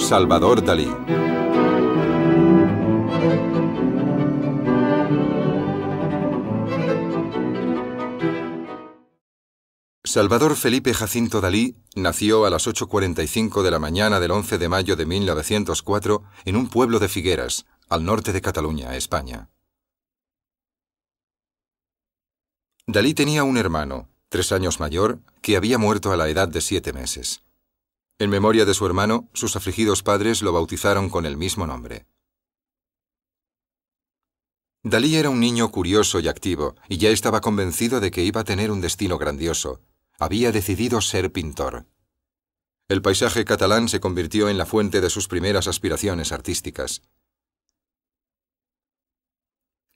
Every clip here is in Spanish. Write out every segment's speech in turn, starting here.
Salvador Dalí. Salvador Felipe Jacinto Dalí nació a las 8:45 de la mañana del 11 de mayo de 1904 en un pueblo de Figueras, al norte de Cataluña, España. Dalí tenía un hermano, 3 años mayor, que había muerto a la edad de 7 meses. En memoria de su hermano, sus afligidos padres lo bautizaron con el mismo nombre. Dalí era un niño curioso y activo, y ya estaba convencido de que iba a tener un destino grandioso. Había decidido ser pintor. El paisaje catalán se convirtió en la fuente de sus primeras aspiraciones artísticas.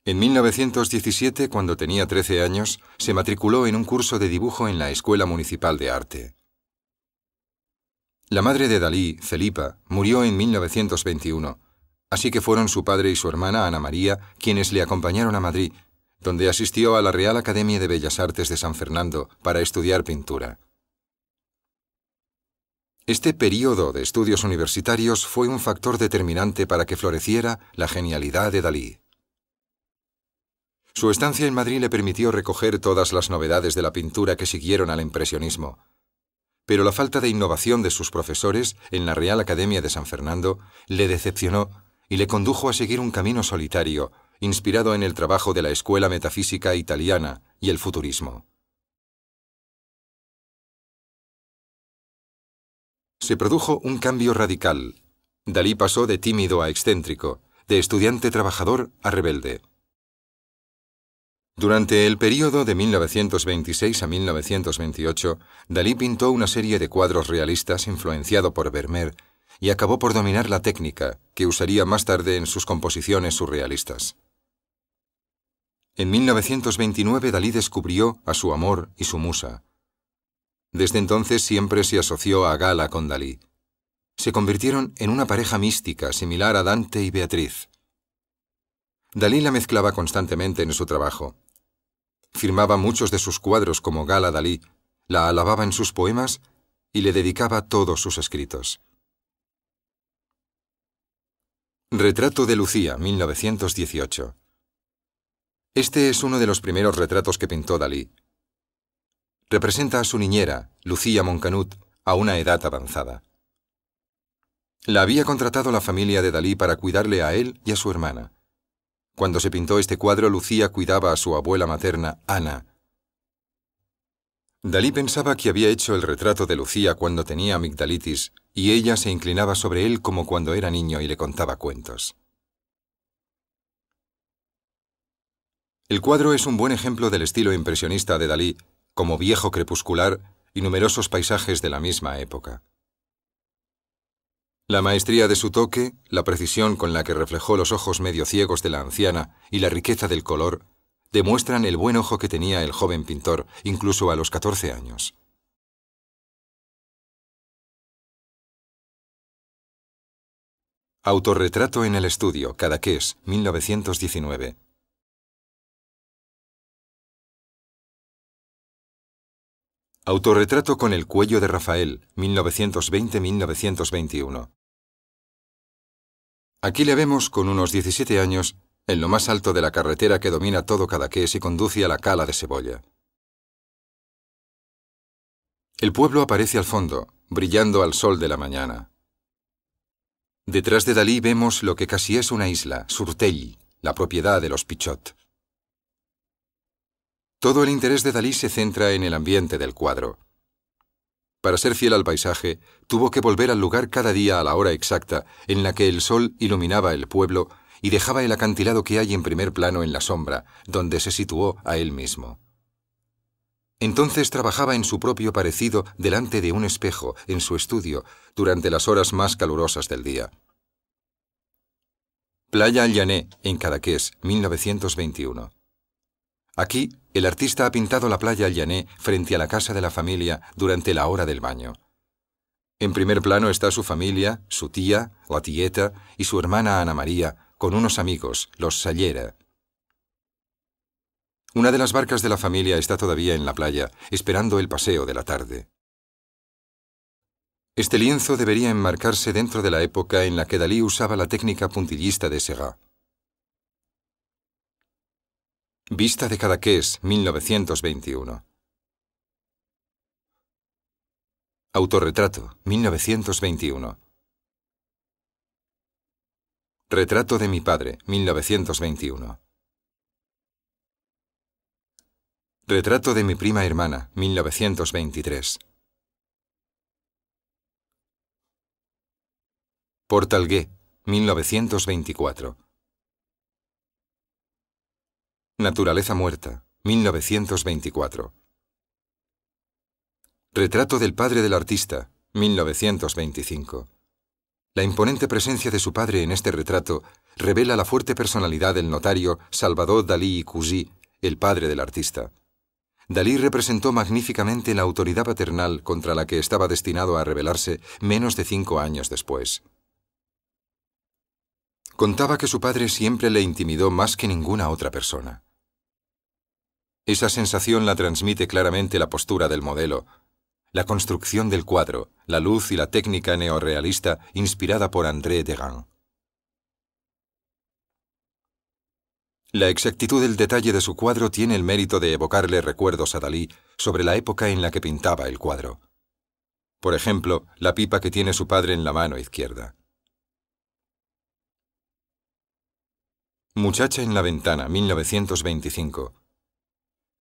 En 1917, cuando tenía 13 años, se matriculó en un curso de dibujo en la Escuela Municipal de Arte. La madre de Dalí, Felipa, murió en 1921, así que fueron su padre y su hermana Ana María quienes le acompañaron a Madrid, donde asistió a la Real Academia de Bellas Artes de San Fernando para estudiar pintura. Este período de estudios universitarios fue un factor determinante para que floreciera la genialidad de Dalí. Su estancia en Madrid le permitió recoger todas las novedades de la pintura que siguieron al impresionismo, pero la falta de innovación de sus profesores en la Real Academia de San Fernando le decepcionó y le condujo a seguir un camino solitario, inspirado en el trabajo de la Escuela Metafísica Italiana y el futurismo. Se produjo un cambio radical. Dalí pasó de tímido a excéntrico, de estudiante trabajador a rebelde. Durante el período de 1926 a 1928, Dalí pintó una serie de cuadros realistas influenciado por Vermeer y acabó por dominar la técnica, que usaría más tarde en sus composiciones surrealistas. En 1929 Dalí descubrió a su amor y su musa. Desde entonces siempre se asoció a Gala con Dalí. Se convirtieron en una pareja mística similar a Dante y Beatriz. Dalí la mezclaba constantemente en su trabajo. Firmaba muchos de sus cuadros como Gala Dalí, la alababa en sus poemas y le dedicaba todos sus escritos. Retrato de Lucía, 1918. Este es uno de los primeros retratos que pintó Dalí. Representa a su niñera, Lucía Moncanut, a una edad avanzada. La había contratado la familia de Dalí para cuidarle a él y a su hermana. Cuando se pintó este cuadro, Lucía cuidaba a su abuela materna, Ana. Dalí pensaba que había hecho el retrato de Lucía cuando tenía amigdalitis, y ella se inclinaba sobre él como cuando era niño y le contaba cuentos. El cuadro es un buen ejemplo del estilo impresionista de Dalí, como Viejo crepuscular y numerosos paisajes de la misma época. La maestría de su toque, la precisión con la que reflejó los ojos medio ciegos de la anciana y la riqueza del color, demuestran el buen ojo que tenía el joven pintor, incluso a los 14 años. Autorretrato en el estudio, Cadaqués, 1919. Autorretrato con el cuello de Rafael, 1920-1921. Aquí le vemos con unos 17 años, en lo más alto de la carretera que domina todo Cadaqués y conduce a la cala de Cebolla. El pueblo aparece al fondo, brillando al sol de la mañana. Detrás de Dalí vemos lo que casi es una isla, Surtell, la propiedad de los Pichot. Todo el interés de Dalí se centra en el ambiente del cuadro. Para ser fiel al paisaje, tuvo que volver al lugar cada día a la hora exacta en la que el sol iluminaba el pueblo y dejaba el acantilado que hay en primer plano en la sombra, donde se situó a él mismo. Entonces trabajaba en su propio parecido delante de un espejo, en su estudio, durante las horas más calurosas del día. Playa Llané, en Cadaqués, 1921. Aquí, el artista ha pintado la playa Llané frente a la casa de la familia durante la hora del baño. En primer plano está su familia, su tía, la tieta y su hermana Ana María, con unos amigos, los Sallera. Una de las barcas de la familia está todavía en la playa, esperando el paseo de la tarde. Este lienzo debería enmarcarse dentro de la época en la que Dalí usaba la técnica puntillista de Seurat. Vista de Cadaqués, 1921. Autorretrato, 1921. Retrato de mi padre, 1921. Retrato de mi prima hermana, 1923. Portalgué, 1924. Naturaleza muerta, 1924. Retrato del padre del artista, 1925. La imponente presencia de su padre en este retrato revela la fuerte personalidad del notario Salvador Dalí i Cusí, el padre del artista. Dalí representó magníficamente la autoridad paternal contra la que estaba destinado a rebelarse menos de 5 años después. Contaba que su padre siempre le intimidó más que ninguna otra persona. Esa sensación la transmite claramente la postura del modelo, la construcción del cuadro, la luz y la técnica neorrealista inspirada por André Degas. La exactitud del detalle de su cuadro tiene el mérito de evocarle recuerdos a Dalí sobre la época en la que pintaba el cuadro. Por ejemplo, la pipa que tiene su padre en la mano izquierda. Muchacha en la ventana, 1925.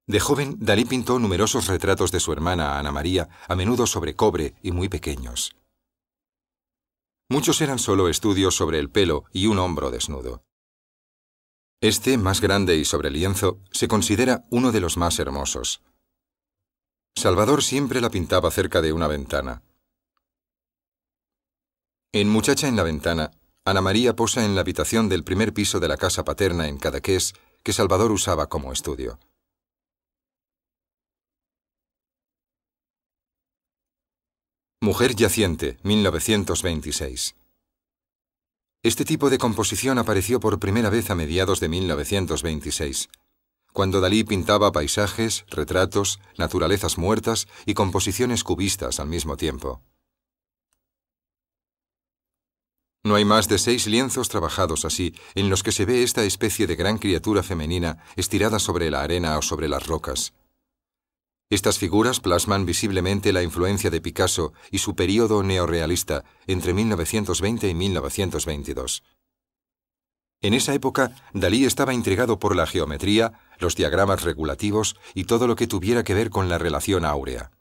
De joven, Dalí pintó numerosos retratos de su hermana Ana María, a menudo sobre cobre y muy pequeños. Muchos eran solo estudios sobre el pelo y un hombro desnudo. Este, más grande y sobre lienzo, se considera uno de los más hermosos. Salvador siempre la pintaba cerca de una ventana. En Muchacha en la ventana, Ana María posa en la habitación del primer piso de la casa paterna en Cadaqués, que Salvador usaba como estudio. Mujer yaciente, 1926. Este tipo de composición apareció por primera vez a mediados de 1926, cuando Dalí pintaba paisajes, retratos, naturalezas muertas y composiciones cubistas al mismo tiempo. No hay más de 6 lienzos trabajados así, en los que se ve esta especie de gran criatura femenina estirada sobre la arena o sobre las rocas. Estas figuras plasman visiblemente la influencia de Picasso y su período neorrealista entre 1920 y 1922. En esa época, Dalí estaba intrigado por la geometría, los diagramas regulativos y todo lo que tuviera que ver con la relación áurea.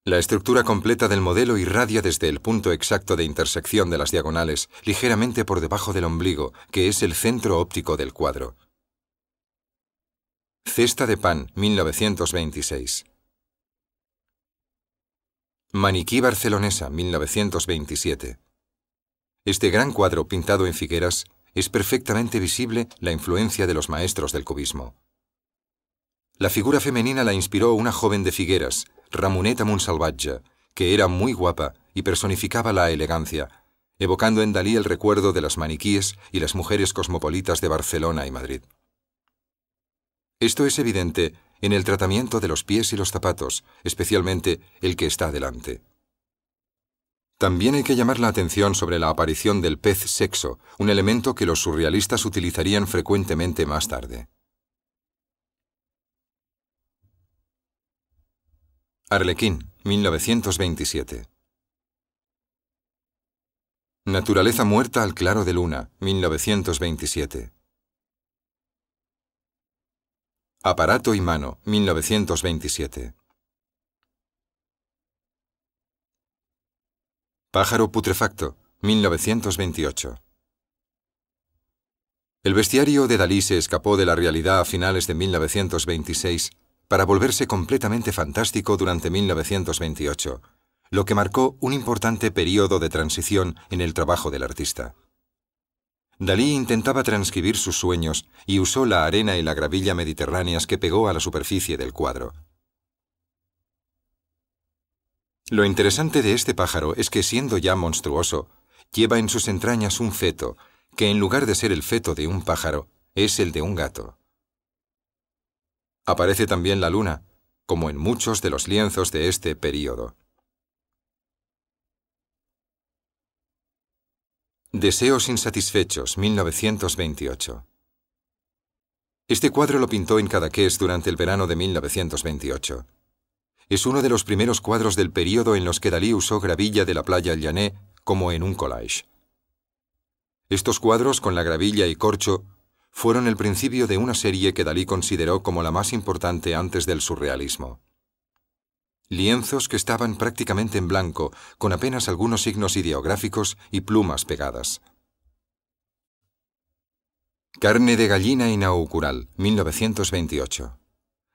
La estructura completa del modelo irradia desde el punto exacto de intersección de las diagonales, ligeramente por debajo del ombligo, que es el centro óptico del cuadro. Cesta de pan, 1926. Maniquí barcelonesa, 1927. Este gran cuadro pintado en Figueras es perfectamente visible la influencia de los maestros del cubismo. La figura femenina la inspiró una joven de Figueras, Ramoneta Montsalvatge, que era muy guapa y personificaba la elegancia, evocando en Dalí el recuerdo de las maniquíes y las mujeres cosmopolitas de Barcelona y Madrid. Esto es evidente en el tratamiento de los pies y los zapatos, especialmente el que está delante. También hay que llamar la atención sobre la aparición del pez sexo, un elemento que los surrealistas utilizarían frecuentemente más tarde. Arlequín, 1927. Naturaleza muerta al claro de luna, 1927. Aparato y mano, 1927. Pájaro putrefacto, 1928. El bestiario de Dalí se escapó de la realidad a finales de 1926 para volverse completamente fantástico durante 1928, lo que marcó un importante período de transición en el trabajo del artista. Dalí intentaba transcribir sus sueños y usó la arena y la gravilla mediterráneas que pegó a la superficie del cuadro. Lo interesante de este pájaro es que, siendo ya monstruoso, lleva en sus entrañas un feto, que en lugar de ser el feto de un pájaro, es el de un gato. Aparece también la luna, como en muchos de los lienzos de este período. Deseos insatisfechos, 1928. Este cuadro lo pintó en Cadaqués durante el verano de 1928. Es uno de los primeros cuadros del período en los que Dalí usó gravilla de la playa Llané como en un collage. Estos cuadros con la gravilla y corcho fueron el principio de una serie que Dalí consideró como la más importante antes del surrealismo. Lienzos que estaban prácticamente en blanco, con apenas algunos signos ideográficos y plumas pegadas. Carne de gallina inaugural, 1928.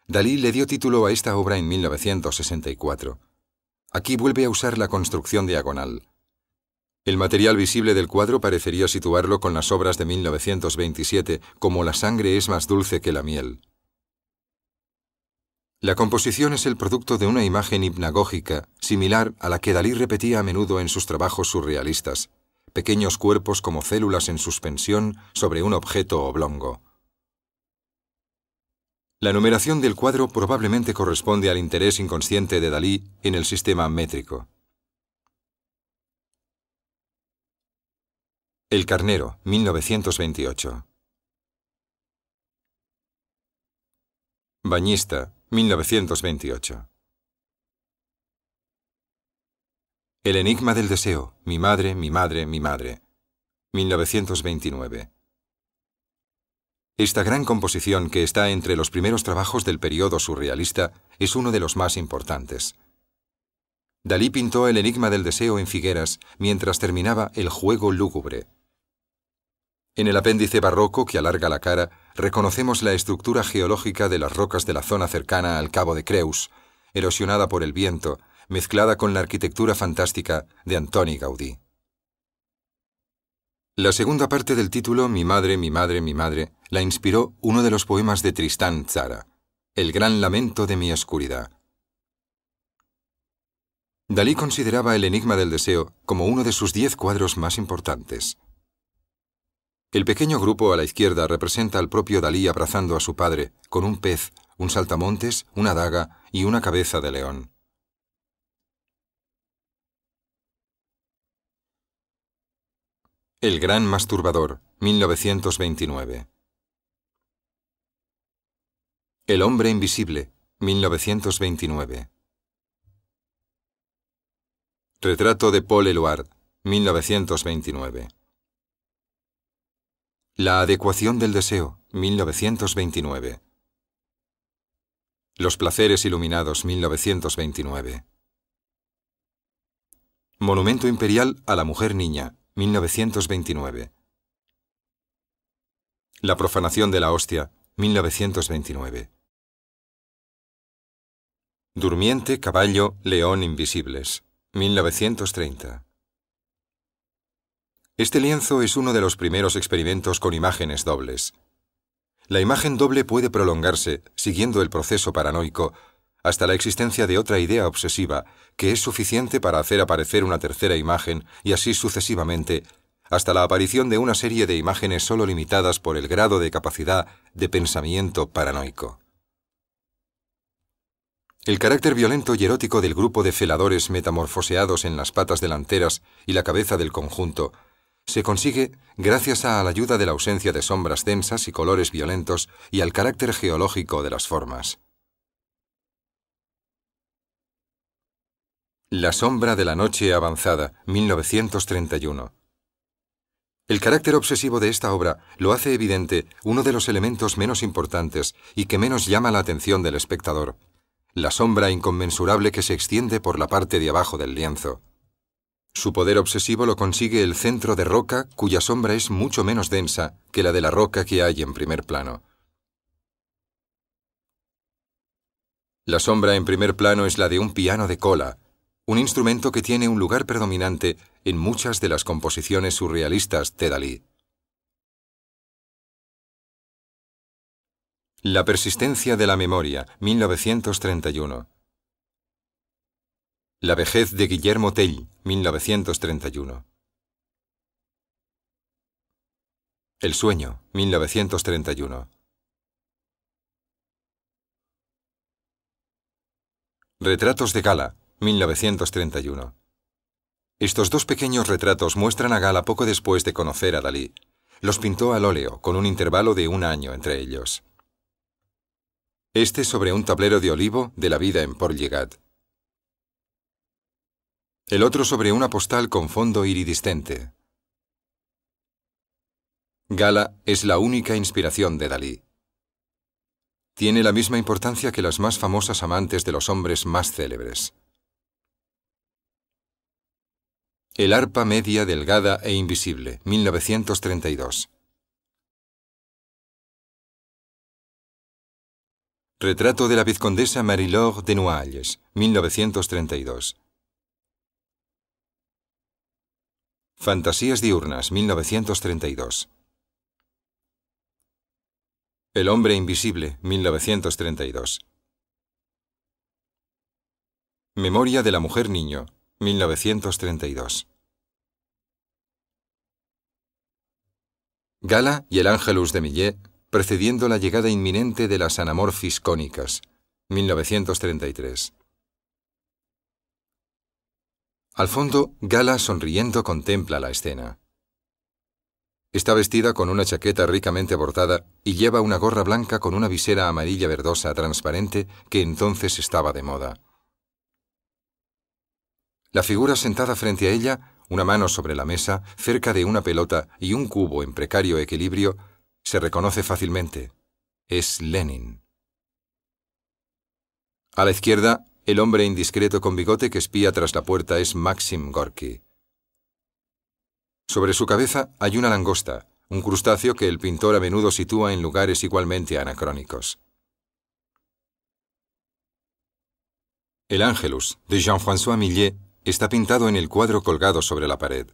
Dalí le dio título a esta obra en 1964. Aquí vuelve a usar la construcción diagonal. El material visible del cuadro parecería situarlo con las obras de 1927, como La sangre es más dulce que la miel. La composición es el producto de una imagen hipnagógica, similar a la que Dalí repetía a menudo en sus trabajos surrealistas, pequeños cuerpos como células en suspensión sobre un objeto oblongo. La numeración del cuadro probablemente corresponde al interés inconsciente de Dalí en el sistema métrico. El carnero, 1928. Bañista, 1928. El enigma del deseo, mi madre, mi madre, mi madre, 1929. Esta gran composición, que está entre los primeros trabajos del período surrealista, es uno de los más importantes. Dalí pintó el enigma del deseo en Figueras mientras terminaba El juego lúgubre. En el apéndice barroco que alarga la cara, reconocemos la estructura geológica de las rocas de la zona cercana al Cabo de Creus, erosionada por el viento, mezclada con la arquitectura fantástica de Antoni Gaudí. La segunda parte del título, Mi madre, mi madre, mi madre, la inspiró uno de los poemas de Tristán Tzara, El gran lamento de mi oscuridad. Dalí consideraba el enigma del deseo como uno de sus 10 cuadros más importantes. El pequeño grupo a la izquierda representa al propio Dalí abrazando a su padre, con un pez, un saltamontes, una daga y una cabeza de león. El gran masturbador, 1929. El hombre invisible, 1929. Retrato de Paul Éluard, 1929. La adecuación del deseo, 1929. Los placeres iluminados, 1929. Monumento imperial a la mujer niña, 1929. La profanación de la hostia, 1929. Durmiente, caballo, león invisibles, 1930. Este lienzo es uno de los primeros experimentos con imágenes dobles. La imagen doble puede prolongarse, siguiendo el proceso paranoico, hasta la existencia de otra idea obsesiva, que es suficiente para hacer aparecer una tercera imagen, y así sucesivamente, hasta la aparición de una serie de imágenes solo limitadas por el grado de capacidad de pensamiento paranoico. El carácter violento y erótico del grupo de feladores metamorfoseados en las patas delanteras y la cabeza del conjunto se consigue gracias a la ayuda de la ausencia de sombras densas y colores violentos y al carácter geológico de las formas. La sombra de la noche avanzada, 1931. El carácter obsesivo de esta obra lo hace evidente uno de los elementos menos importantes y que menos llama la atención del espectador: la sombra inconmensurable que se extiende por la parte de abajo del lienzo. Su poder obsesivo lo consigue el centro de roca, cuya sombra es mucho menos densa que la de la roca que hay en primer plano. La sombra en primer plano es la de un piano de cola, un instrumento que tiene un lugar predominante en muchas de las composiciones surrealistas de Dalí. La persistencia de la memoria, 1931. La vejez de Guillermo Tell, 1931. El sueño, 1931. Retratos de gala, 1931. Estos dos pequeños retratos muestran a Gala poco después de conocer a Dalí. Los pintó al óleo, con un intervalo de 1 año entre ellos. Este sobre un tablero de olivo de la vida en Port-Lligat. El otro sobre una postal con fondo iridiscente. Gala es la única inspiración de Dalí. Tiene la misma importancia que las más famosas amantes de los hombres más célebres. El arpa media delgada e invisible, 1932. Retrato de la vizcondesa Marie-Laure de Noailles, 1932. Fantasías diurnas, 1932. El hombre invisible, 1932. Memoria de la mujer niño, 1932. Gala y el Ángelus de Millet, precediendo la llegada inminente de las anamorfis cónicas, 1933. Al fondo, Gala sonriendo contempla la escena. Está vestida con una chaqueta ricamente bordada y lleva una gorra blanca con una visera amarilla verdosa transparente que entonces estaba de moda. La figura sentada frente a ella, una mano sobre la mesa, cerca de una pelota y un cubo en precario equilibrio, se reconoce fácilmente. Es Lenin. A la izquierda, el hombre indiscreto con bigote que espía tras la puerta es Maxim Gorki. Sobre su cabeza hay una langosta, un crustáceo que el pintor a menudo sitúa en lugares igualmente anacrónicos. El Ángelus, de Jean-François Millet, está pintado en el cuadro colgado sobre la pared.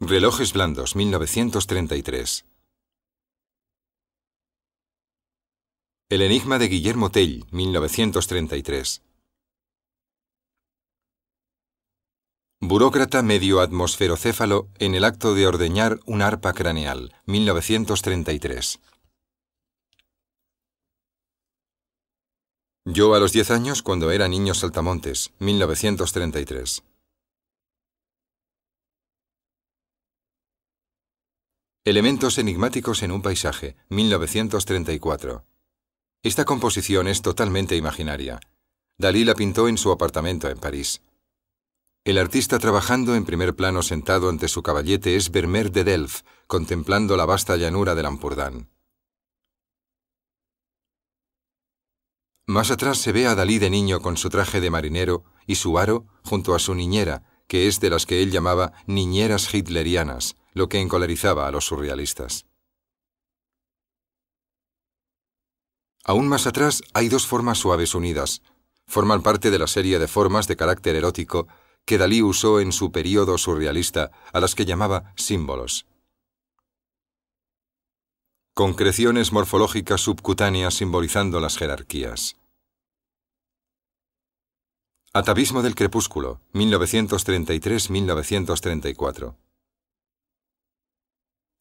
Relojes blandos, 1933. El enigma de Guillermo Tell, 1933. Burócrata medio atmosferocéfalo en el acto de ordeñar un arpa craneal, 1933. Yo a los 10 años cuando era niño saltamontes, 1933. Elementos enigmáticos en un paisaje, 1934. Esta composición es totalmente imaginaria. Dalí la pintó en su apartamento en París. El artista trabajando en primer plano sentado ante su caballete es Vermeer de Delft, contemplando la vasta llanura del Ampurdán. Más atrás se ve a Dalí de niño con su traje de marinero y su aro junto a su niñera, que es de las que él llamaba niñeras hitlerianas, lo que encolerizaba a los surrealistas. Aún más atrás hay dos formas suaves unidas. Forman parte de la serie de formas de carácter erótico que Dalí usó en su período surrealista, a las que llamaba símbolos. Concreciones morfológicas subcutáneas simbolizando las jerarquías. Atavismo del crepúsculo, 1933-1934.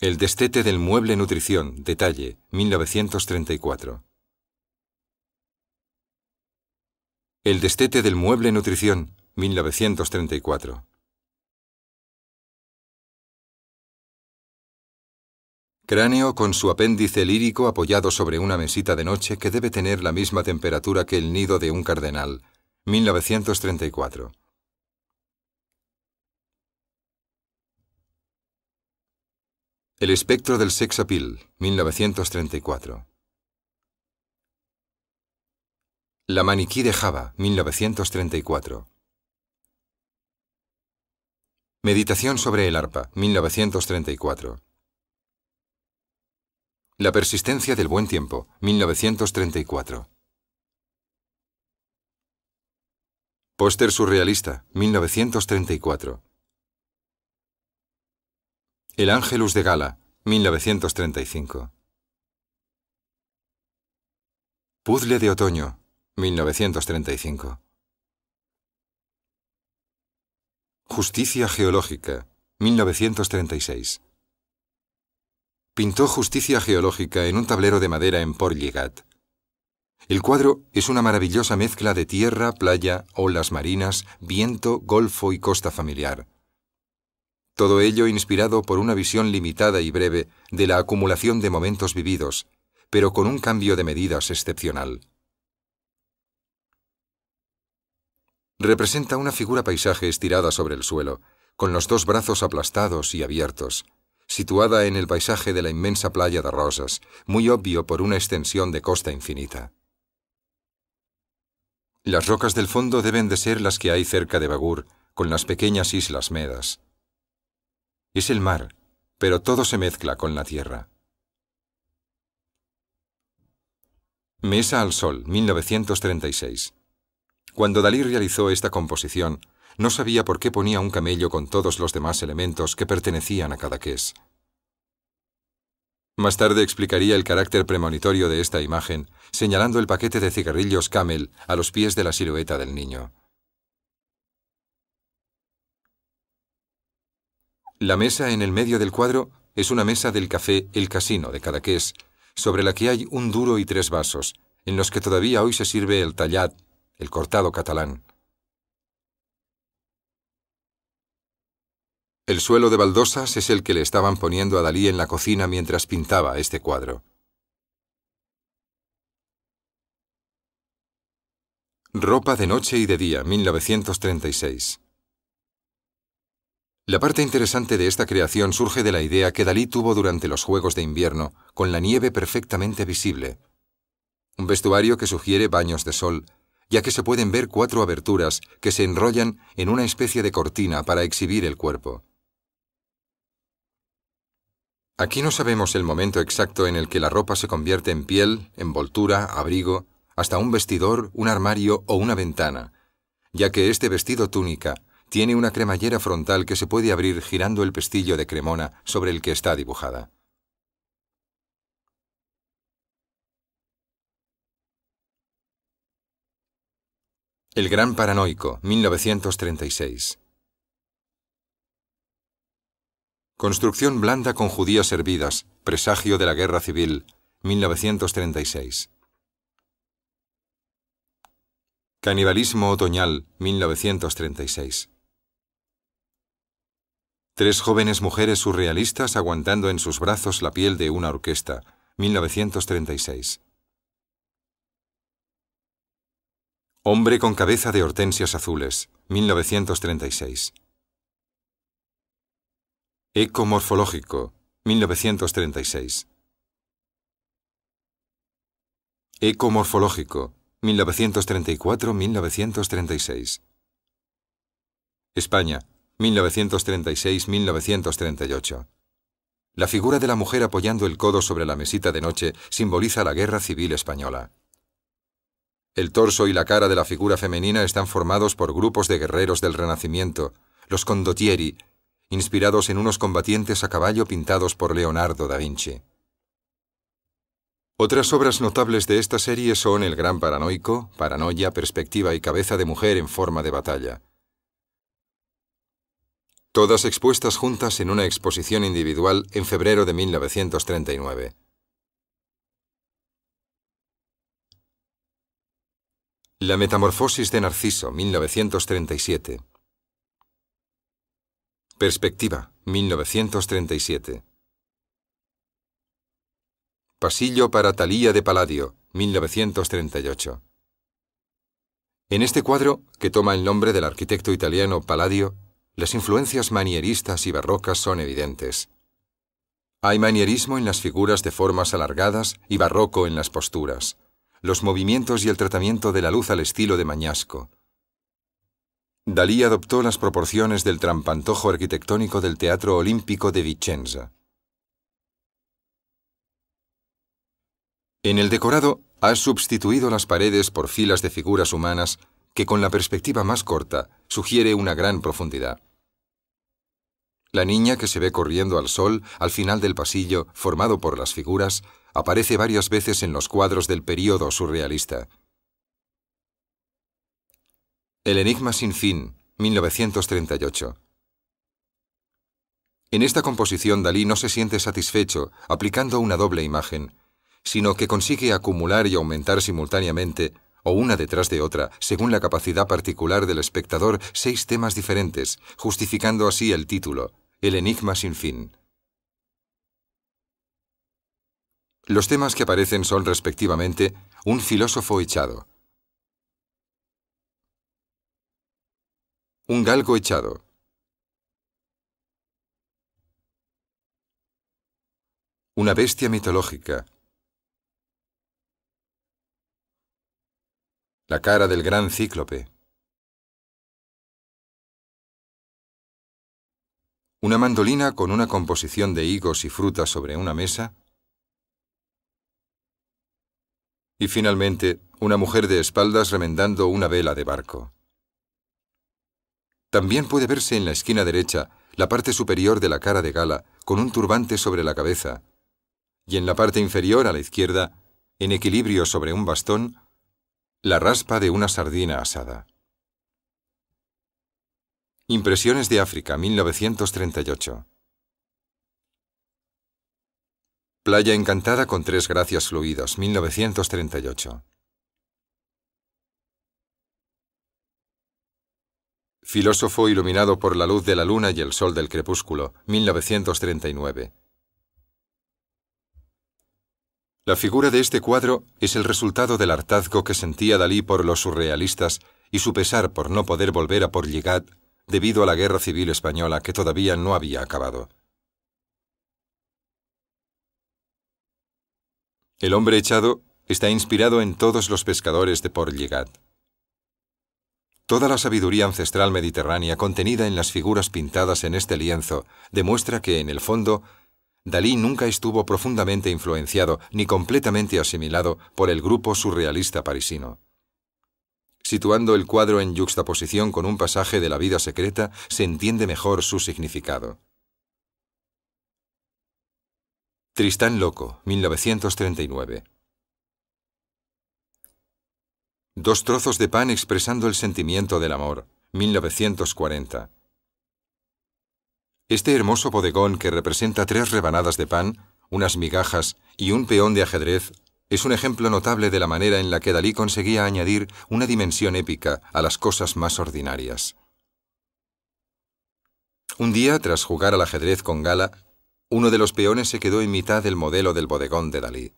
El destete del mueble nutrición, detalle, 1934. El destete del mueble nutrición, 1934. Cráneo con su apéndice lírico apoyado sobre una mesita de noche que debe tener la misma temperatura que el nido de un cardenal, 1934. El espectro del sex appeal, 1934. La maniquí de Java, 1934. Meditación sobre el arpa, 1934. La persistencia del buen tiempo, 1934. Póster surrealista, 1934. El Ángelus de Gala, 1935. Puzzle de otoño, 1935. Justicia geológica, 1936. Pintó Justicia geológica en un tablero de madera en Port-Lligat. El cuadro es una maravillosa mezcla de tierra, playa, olas marinas, viento, golfo y costa familiar. Todo ello inspirado por una visión limitada y breve de la acumulación de momentos vividos, pero con un cambio de medidas excepcional. Representa una figura paisaje estirada sobre el suelo, con los dos brazos aplastados y abiertos, situada en el paisaje de la inmensa playa de Rosas, muy obvio por una extensión de costa infinita. Las rocas del fondo deben de ser las que hay cerca de Begur, con las pequeñas islas Medas. Es el mar, pero todo se mezcla con la tierra. Mesa al sol, 1936. Cuando Dalí realizó esta composición, no sabía por qué ponía un camello con todos los demás elementos que pertenecían a Cadaqués. Más tarde explicaría el carácter premonitorio de esta imagen, señalando el paquete de cigarrillos Camel a los pies de la silueta del niño. La mesa en el medio del cuadro es una mesa del café El Casino de Cadaqués, sobre la que hay un duro y 3 vasos, en los que todavía hoy se sirve el tallat, el cortado catalán. El suelo de baldosas es el que le estaban poniendo a Dalí en la cocina mientras pintaba este cuadro. Ropa de noche y de día, 1936. La parte interesante de esta creación surge de la idea que Dalí tuvo durante los Juegos de Invierno, con la nieve perfectamente visible. Un vestuario que sugiere baños de sol, ya que se pueden ver 4 aberturas que se enrollan en una especie de cortina para exhibir el cuerpo. Aquí no sabemos el momento exacto en el que la ropa se convierte en piel, envoltura, abrigo, hasta un vestidor, un armario o una ventana, ya que este vestido túnica tiene una cremallera frontal que se puede abrir girando el pestillo de cremona sobre el que está dibujada. El gran paranoico, 1936. Construcción blanda con judías hervidas, presagio de la guerra civil, 1936. Canibalismo otoñal, 1936. 3 jóvenes mujeres surrealistas aguantando en sus brazos la piel de una orquesta, 1936. Hombre con cabeza de hortensias azules, 1936. Eco morfológico, 1936. Eco morfológico, 1934-1936. España, 1936-1938. La figura de la mujer apoyando el codo sobre la mesita de noche simboliza la Guerra Civil Española. El torso y la cara de la figura femenina están formados por grupos de guerreros del Renacimiento, los condottieri, inspirados en unos combatientes a caballo pintados por Leonardo da Vinci. Otras obras notables de esta serie son El gran paranoico, Paranoia, perspectiva y cabeza de mujer en forma de batalla. Todas expuestas juntas en una exposición individual en febrero de 1939. La metamorfosis de Narciso, 1937. Perspectiva, 1937. Pasillo para Thalía de Palladio, 1938. En este cuadro, que toma el nombre del arquitecto italiano Palladio, las influencias manieristas y barrocas son evidentes. Hay manierismo en las figuras de formas alargadas y barroco en las posturas, los movimientos y el tratamiento de la luz al estilo de Mañasco. Dalí adoptó las proporciones del trampantojo arquitectónico del Teatro Olímpico de Vicenza. En el decorado ha sustituido las paredes por filas de figuras humanas que con la perspectiva más corta sugiere una gran profundidad. La niña que se ve corriendo al sol al final del pasillo formado por las figuras aparece varias veces en los cuadros del período surrealista. El enigma sin fin, 1938. En esta composición Dalí no se siente satisfecho aplicando una doble imagen, sino que consigue acumular y aumentar simultáneamente, o una detrás de otra, según la capacidad particular del espectador, 6 temas diferentes, justificando así el título, El enigma sin fin. Los temas que aparecen son respectivamente un filósofo echado, un galgo echado, una bestia mitológica, la cara del gran cíclope, una mandolina con una composición de higos y frutas sobre una mesa, y finalmente una mujer de espaldas remendando una vela de barco. También puede verse en la esquina derecha la parte superior de la cara de Gala con un turbante sobre la cabeza, y en la parte inferior a la izquierda, en equilibrio sobre un bastón, la raspa de una sardina asada. Impresiones de África, 1938. Playa encantada con 3 gracias fluidas, 1938. Filósofo iluminado por la luz de la luna y el sol del crepúsculo, 1939. La figura de este cuadro es el resultado del hartazgo que sentía Dalí por los surrealistas y su pesar por no poder volver a Portligat debido a la Guerra Civil Española que todavía no había acabado. El hombre echado está inspirado en todos los pescadores de Portligat. Toda la sabiduría ancestral mediterránea contenida en las figuras pintadas en este lienzo demuestra que, en el fondo, Dalí nunca estuvo profundamente influenciado ni completamente asimilado por el grupo surrealista parisino. Situando el cuadro en yuxtaposición con un pasaje de la vida secreta, se entiende mejor su significado. Tristán loco, 1939. 2 trozos de pan expresando el sentimiento del amor, 1940. Este hermoso bodegón que representa 3 rebanadas de pan, unas migajas y un peón de ajedrez, es un ejemplo notable de la manera en la que Dalí conseguía añadir una dimensión épica a las cosas más ordinarias. Un día, tras jugar al ajedrez con Gala, uno de los peones se quedó en mitad del modelo del bodegón de Dalí.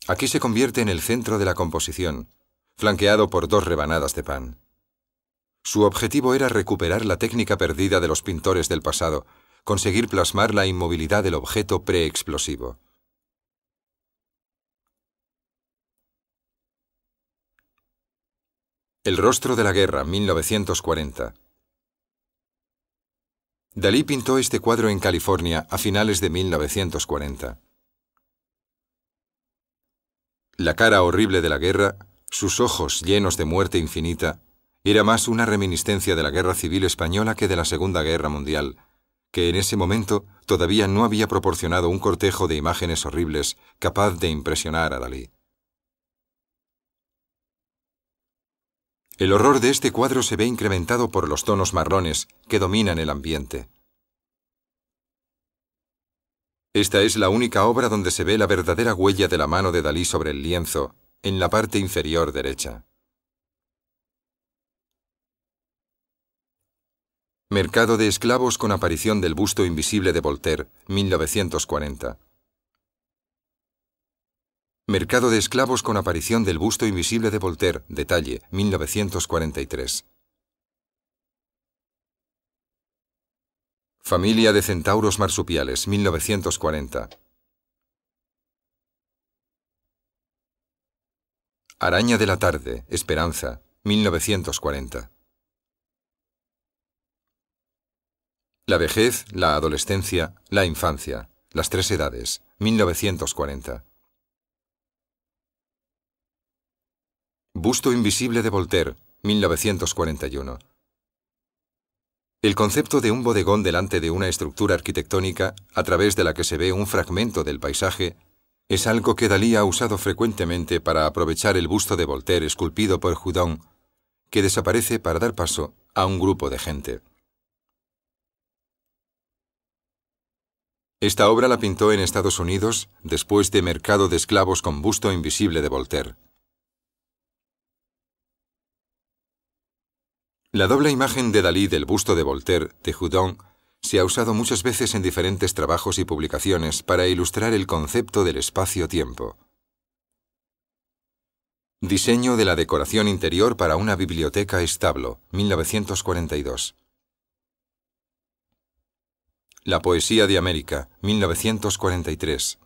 Aquí se convierte en el centro de la composición, flanqueado por 2 rebanadas de pan. Su objetivo era recuperar la técnica perdida de los pintores del pasado, conseguir plasmar la inmovilidad del objeto preexplosivo. El rostro de la guerra, 1940. Dalí pintó este cuadro en California a finales de 1940. La cara horrible de la guerra, sus ojos llenos de muerte infinita, era más una reminiscencia de la Guerra Civil Española que de la Segunda Guerra Mundial, que en ese momento todavía no había proporcionado un cortejo de imágenes horribles capaz de impresionar a Dalí. El horror de este cuadro se ve incrementado por los tonos marrones que dominan el ambiente. Esta es la única obra donde se ve la verdadera huella de la mano de Dalí sobre el lienzo, en la parte inferior derecha. Mercado de esclavos con aparición del busto invisible de Voltaire, 1940. Mercado de esclavos con aparición del busto invisible de Voltaire, detalle, 1943. Familia de centauros marsupiales, 1940. Araña de la tarde, Esperanza, 1940. La vejez, la adolescencia, la infancia, las 3 edades, 1940. Busto invisible de Voltaire, 1941. El concepto de un bodegón delante de una estructura arquitectónica, a través de la que se ve un fragmento del paisaje, es algo que Dalí ha usado frecuentemente para aprovechar el busto de Voltaire esculpido por Houdon, que desaparece para dar paso a un grupo de gente. Esta obra la pintó en Estados Unidos después de Mercado de esclavos con busto invisible de Voltaire. La doble imagen de Dalí del busto de Voltaire, de Houdon, se ha usado muchas veces en diferentes trabajos y publicaciones para ilustrar el concepto del espacio-tiempo. Diseño de la decoración interior para una biblioteca establo, 1942. La poesía de América, 1943.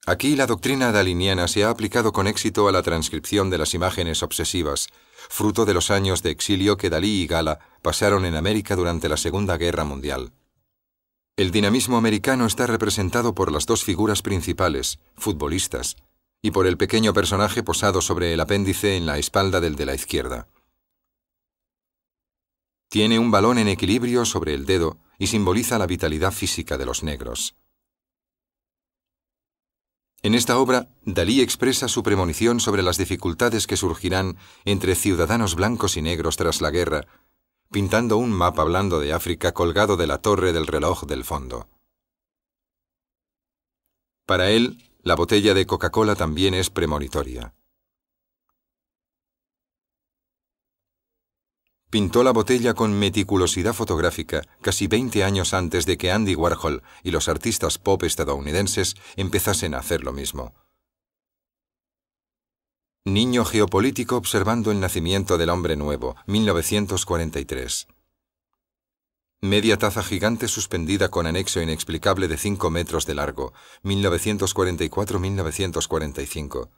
Aquí la doctrina daliniana se ha aplicado con éxito a la transcripción de las imágenes obsesivas, fruto de los años de exilio que Dalí y Gala pasaron en América durante la Segunda Guerra Mundial. El dinamismo americano está representado por las dos figuras principales, futbolistas, y por el pequeño personaje posado sobre el apéndice en la espalda del de la izquierda. Tiene un balón en equilibrio sobre el dedo y simboliza la vitalidad física de los negros. En esta obra, Dalí expresa su premonición sobre las dificultades que surgirán entre ciudadanos blancos y negros tras la guerra, pintando un mapa blando de África colgado de la torre del reloj del fondo. Para él, la botella de Coca-Cola también es premonitoria. Pintó la botella con meticulosidad fotográfica casi 20 años antes de que Andy Warhol y los artistas pop estadounidenses empezasen a hacer lo mismo. Niño geopolítico observando el nacimiento del hombre nuevo, 1943. Media taza gigante suspendida con anexo inexplicable de 5 metros de largo, 1944-1945.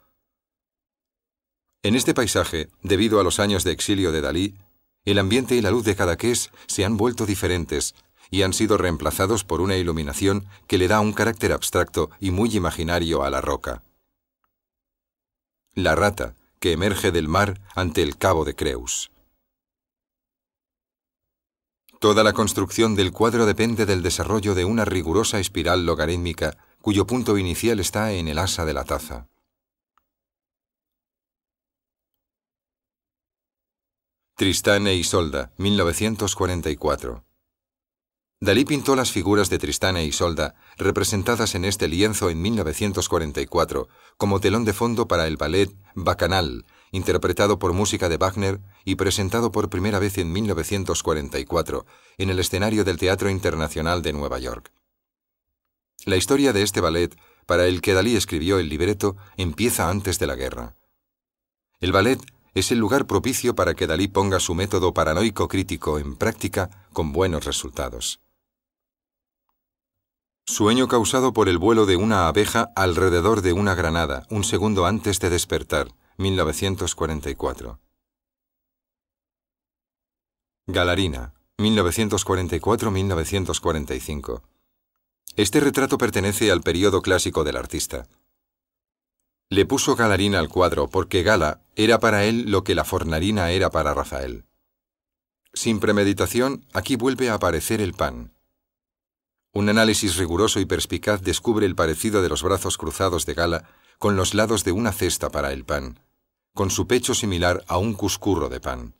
En este paisaje, debido a los años de exilio de Dalí, el ambiente y la luz de Cadaqués se han vuelto diferentes y han sido reemplazados por una iluminación que le da un carácter abstracto y muy imaginario a la roca. La rata, que emerge del mar ante el cabo de Creus. Toda la construcción del cuadro depende del desarrollo de una rigurosa espiral logarítmica cuyo punto inicial está en el asa de la taza. Tristán e Isolda, 1944. Dalí pintó las figuras de Tristán e Isolda, representadas en este lienzo en 1944, como telón de fondo para el ballet Bacchanal, interpretado por música de Wagner y presentado por primera vez en 1944, en el escenario del Teatro Internacional de Nueva York. La historia de este ballet, para el que Dalí escribió el libreto, empieza antes de la guerra. El ballet es el lugar propicio para que Dalí ponga su método paranoico crítico en práctica con buenos resultados. Sueño causado por el vuelo de una abeja alrededor de una granada, un segundo antes de despertar, 1944. Galarina, 1944-1945. Este retrato pertenece al período clásico del artista. Le puso Galarina al cuadro porque Gala era para él lo que la Fornarina era para Rafael. Sin premeditación, aquí vuelve a aparecer el pan. Un análisis riguroso y perspicaz descubre el parecido de los brazos cruzados de Gala con los lados de una cesta para el pan, con su pecho similar a un cuscurro de pan.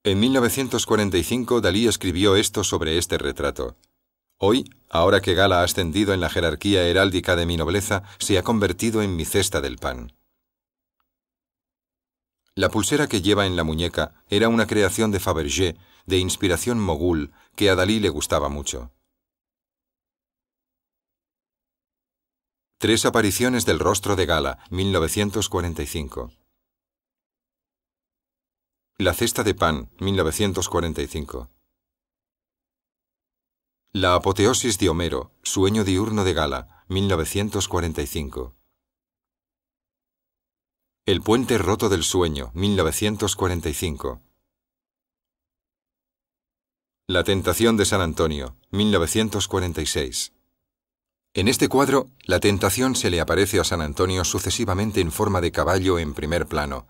En 1945 Dalí escribió esto sobre este retrato. Hoy, ahora que Gala ha ascendido en la jerarquía heráldica de mi nobleza, se ha convertido en mi cesta del pan. La pulsera que lleva en la muñeca era una creación de Fabergé, de inspiración mogul, que a Dalí le gustaba mucho. 3 apariciones del rostro de Gala, 1945. La cesta de pan, 1945. La apoteosis de Homero, sueño diurno de Gala, 1945. El puente roto del sueño, 1945. La tentación de San Antonio, 1946. En este cuadro, la tentación se le aparece a San Antonio sucesivamente en forma de caballo en primer plano,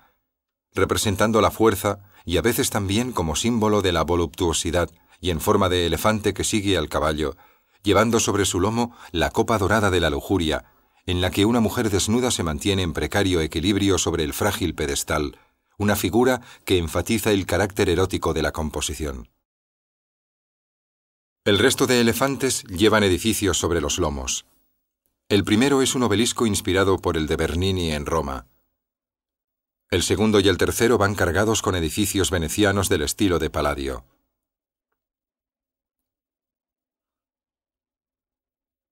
representando la fuerza y a veces también como símbolo de la voluptuosidad y en forma de elefante que sigue al caballo, llevando sobre su lomo la copa dorada de la lujuria, en la que una mujer desnuda se mantiene en precario equilibrio sobre el frágil pedestal, una figura que enfatiza el carácter erótico de la composición. El resto de elefantes llevan edificios sobre los lomos. El primero es un obelisco inspirado por el de Bernini en Roma. El segundo y el tercero van cargados con edificios venecianos del estilo de Palladio.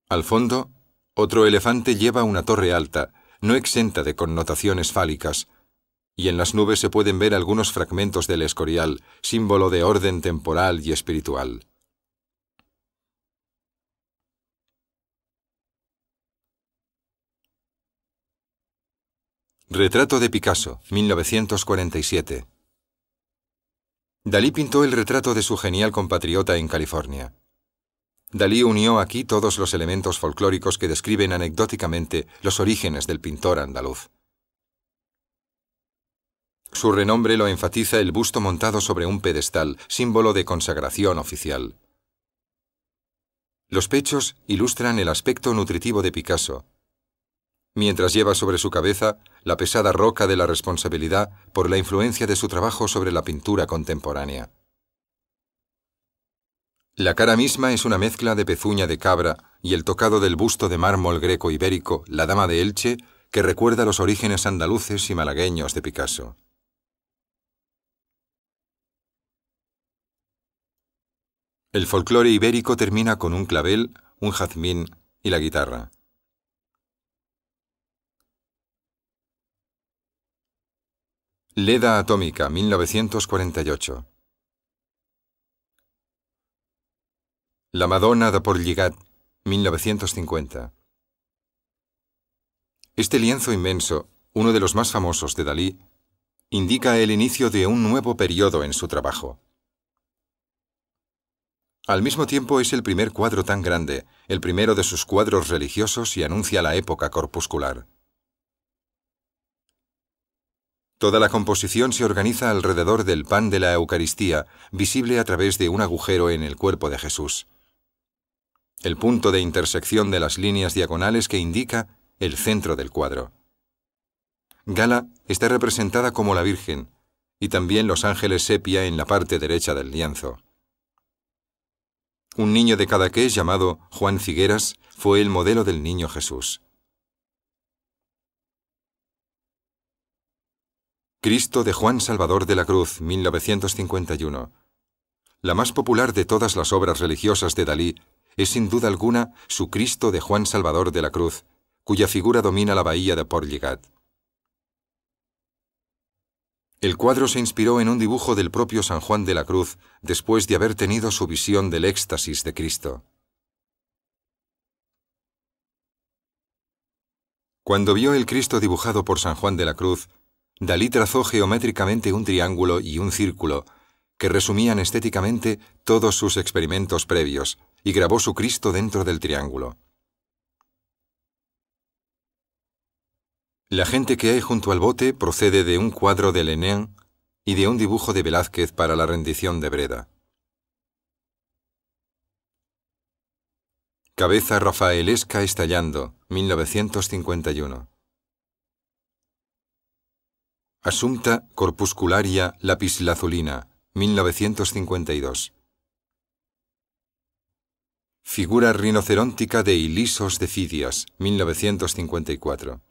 Al fondo, otro elefante lleva una torre alta, no exenta de connotaciones fálicas, y en las nubes se pueden ver algunos fragmentos del Escorial, símbolo de orden temporal y espiritual. Retrato de Picasso, 1947. Dalí pintó el retrato de su genial compatriota en California. Dalí unió aquí todos los elementos folclóricos que describen anecdóticamente los orígenes del pintor andaluz. Su renombre lo enfatiza el busto montado sobre un pedestal, símbolo de consagración oficial. Los pechos ilustran el aspecto nutritivo de Picasso, mientras lleva sobre su cabeza la pesada roca de la responsabilidad por la influencia de su trabajo sobre la pintura contemporánea. La cara misma es una mezcla de pezuña de cabra y el tocado del busto de mármol greco-ibérico, la Dama de Elche, que recuerda los orígenes andaluces y malagueños de Picasso. El folclore ibérico termina con un clavel, un jazmín y la guitarra. Leda atómica, 1948. La Madonna de Portlligat, 1950. Este lienzo inmenso, uno de los más famosos de Dalí, indica el inicio de un nuevo periodo en su trabajo. Al mismo tiempo es el primer cuadro tan grande, el primero de sus cuadros religiosos y anuncia la época corpuscular. Toda la composición se organiza alrededor del pan de la Eucaristía, visible a través de un agujero en el cuerpo de Jesús. El punto de intersección de las líneas diagonales que indica el centro del cuadro. Gala está representada como la Virgen, y también los ángeles sepia en la parte derecha del lienzo. Un niño de Cadaqués llamado Juan Figueras fue el modelo del Niño Jesús. Cristo de Juan Salvador de la Cruz, 1951. La más popular de todas las obras religiosas de Dalí es sin duda alguna su Cristo de Juan Salvador de la Cruz, cuya figura domina la bahía de Portlligat. El cuadro se inspiró en un dibujo del propio San Juan de la Cruz después de haber tenido su visión del éxtasis de Cristo. Cuando vio el Cristo dibujado por San Juan de la Cruz, Dalí trazó geométricamente un triángulo y un círculo que resumían estéticamente todos sus experimentos previos y grabó su Cristo dentro del triángulo. La gente que hay junto al bote procede de un cuadro de Lenain y de un dibujo de Velázquez para la rendición de Breda. Cabeza rafaelesca estallando, 1951. Assumpta corpuscularia lapislazulina, 1952. Figura rinoceróntica de Ilisos de Fidias, 1954.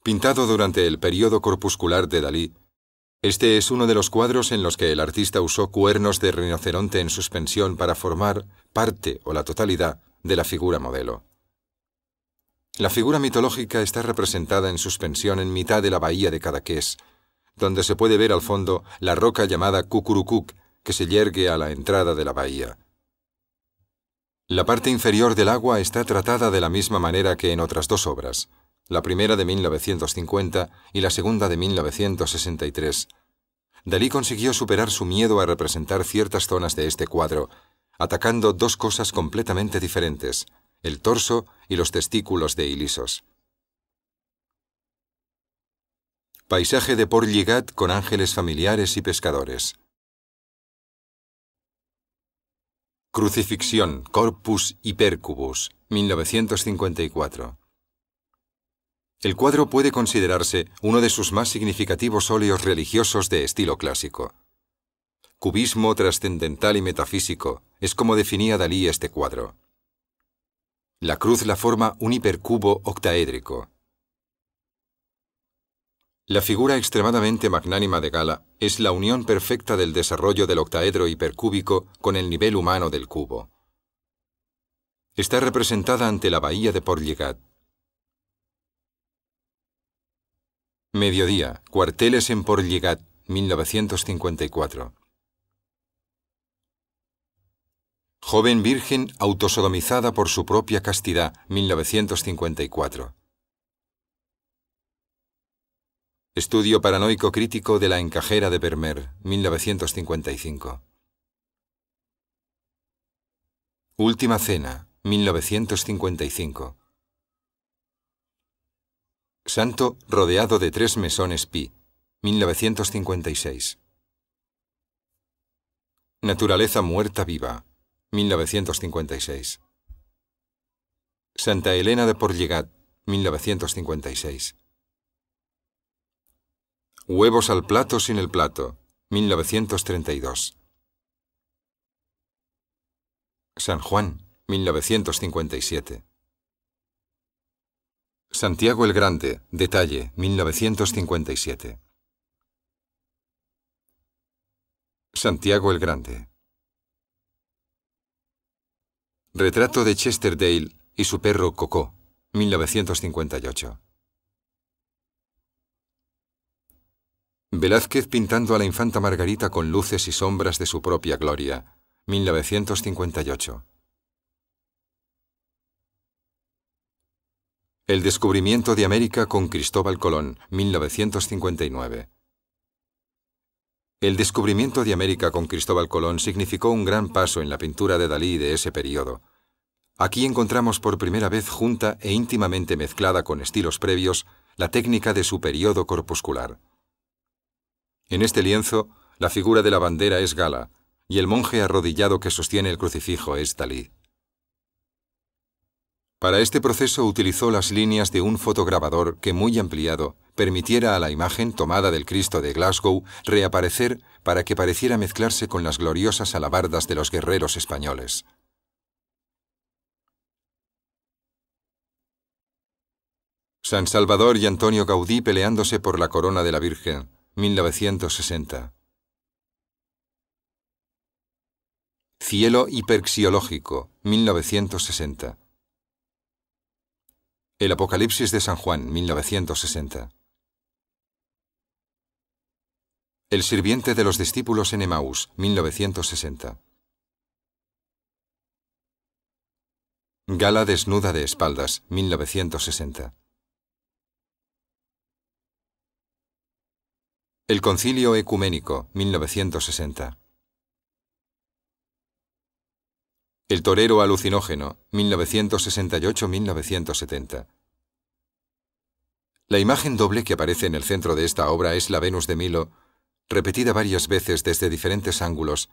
Pintado durante el período corpuscular de Dalí, este es uno de los cuadros en los que el artista usó cuernos de rinoceronte en suspensión para formar parte o la totalidad de la figura modelo. La figura mitológica está representada en suspensión en mitad de la bahía de Cadaqués, donde se puede ver al fondo la roca llamada Cucurucuc, que se yergue a la entrada de la bahía. La parte inferior del agua está tratada de la misma manera que en otras dos obras, la primera de 1950 y la segunda de 1963. Dalí consiguió superar su miedo a representar ciertas zonas de este cuadro, atacando dos cosas completamente diferentes: el torso y los testículos de Ilisos. Paisaje de Portlligat con ángeles familiares y pescadores. Crucifixión, Corpus Hypercubus, 1954. El cuadro puede considerarse uno de sus más significativos óleos religiosos de estilo clásico. cubismo trascendental y metafísico, es como definía Dalí este cuadro. La cruz la forma un hipercubo octaédrico. La figura extremadamente magnánima de Gala es la unión perfecta del desarrollo del octaedro hipercúbico con el nivel humano del cubo. Está representada ante la bahía de Port Lligat. Mediodía, cuarteles en Port Lligat, 1954. Joven virgen autosodomizada por su propia castidad, 1954. Estudio paranoico crítico de la encajera de Vermeer, 1955. Última cena, 1955. Santo rodeado de 3 mesones pi, 1956. Naturaleza muerta viva, 1956. Santa Elena de Port Lligat, 1956. Huevos al plato sin el plato, 1932. San Juan, 1957. Santiago el Grande, detalle, 1957. Santiago el Grande. Retrato de Chesterdale y su perro Coco, 1958. Velázquez pintando a la infanta Margarita con luces y sombras de su propia gloria, 1958. El descubrimiento de América con Cristóbal Colón, 1959. El descubrimiento de América con Cristóbal Colón significó un gran paso en la pintura de Dalí de ese período. Aquí encontramos por primera vez junta e íntimamente mezclada con estilos previos la técnica de su período corpuscular. En este lienzo, la figura de la bandera es Gala, y el monje arrodillado que sostiene el crucifijo es Dalí. Para este proceso utilizó las líneas de un fotograbador que, muy ampliado, permitiera a la imagen tomada del Cristo de Glasgow reaparecer para que pareciera mezclarse con las gloriosas alabardas de los guerreros españoles. San Salvador y Antonio Gaudí peleándose por la corona de la Virgen, 1960. Cielo hiperxiológico, 1960. El Apocalipsis de San Juan, 1960. El sirviente de los discípulos en Emaús, 1960. Gala desnuda de espaldas, 1960. El Concilio Ecuménico, 1960. El torero alucinógeno, 1968-1970. La imagen doble que aparece en el centro de esta obra es la Venus de Milo, repetida varias veces desde diferentes ángulos,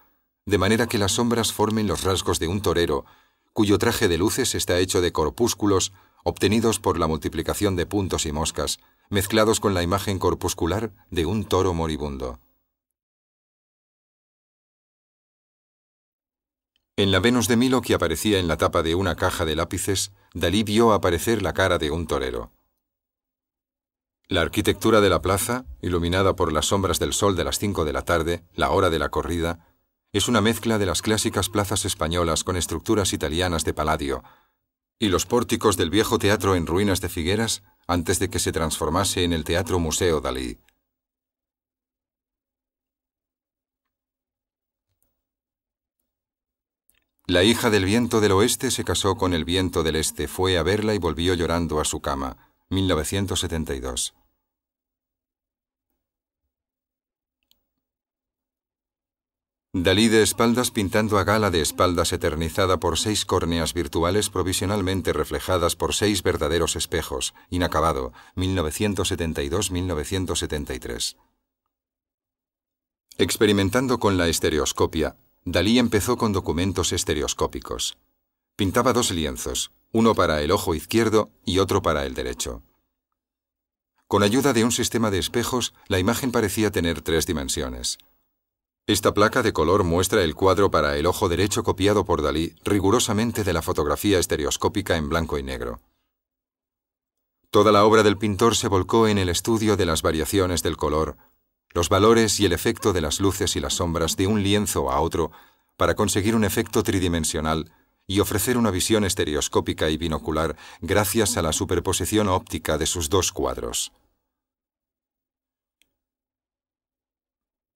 de manera que las sombras formen los rasgos de un torero, cuyo traje de luces está hecho de corpúsculos obtenidos por la multiplicación de puntos y moscas, mezclados con la imagen corpuscular de un toro moribundo. En la Venus de Milo que aparecía en la tapa de una caja de lápices, Dalí vio aparecer la cara de un torero. La arquitectura de la plaza, iluminada por las sombras del sol de las 5 de la tarde, la hora de la corrida, es una mezcla de las clásicas plazas españolas con estructuras italianas de Palladio, y los pórticos del viejo teatro en ruinas de Figueras antes de que se transformase en el Teatro Museo Dalí. La hija del viento del oeste se casó con el viento del este, fue a verla y volvió llorando a su cama, 1972. Dalí de espaldas pintando a Gala de espaldas eternizada por 6 córneas virtuales provisionalmente reflejadas por 6 verdaderos espejos, inacabado, 1972-1973. Experimentando con la estereoscopia, Dalí empezó con documentos estereoscópicos. Pintaba 2 lienzos, uno para el ojo izquierdo y otro para el derecho. Con ayuda de un sistema de espejos, la imagen parecía tener 3 dimensiones. Esta placa de color muestra el cuadro para el ojo derecho copiado por Dalí rigurosamente de la fotografía estereoscópica en blanco y negro. Toda la obra del pintor se volcó en el estudio de las variaciones del color, los valores y el efecto de las luces y las sombras de un lienzo a otro para conseguir un efecto tridimensional y ofrecer una visión estereoscópica y binocular gracias a la superposición óptica de sus dos cuadros.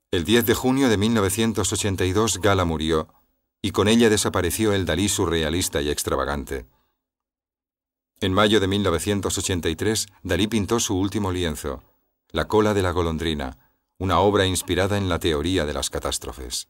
El 10 de junio de 1982 Gala murió, y con ella desapareció el Dalí surrealista y extravagante. En mayo de 1983, Dalí pintó su último lienzo, La cola de la golondrina, una obra inspirada en la teoría de las catástrofes.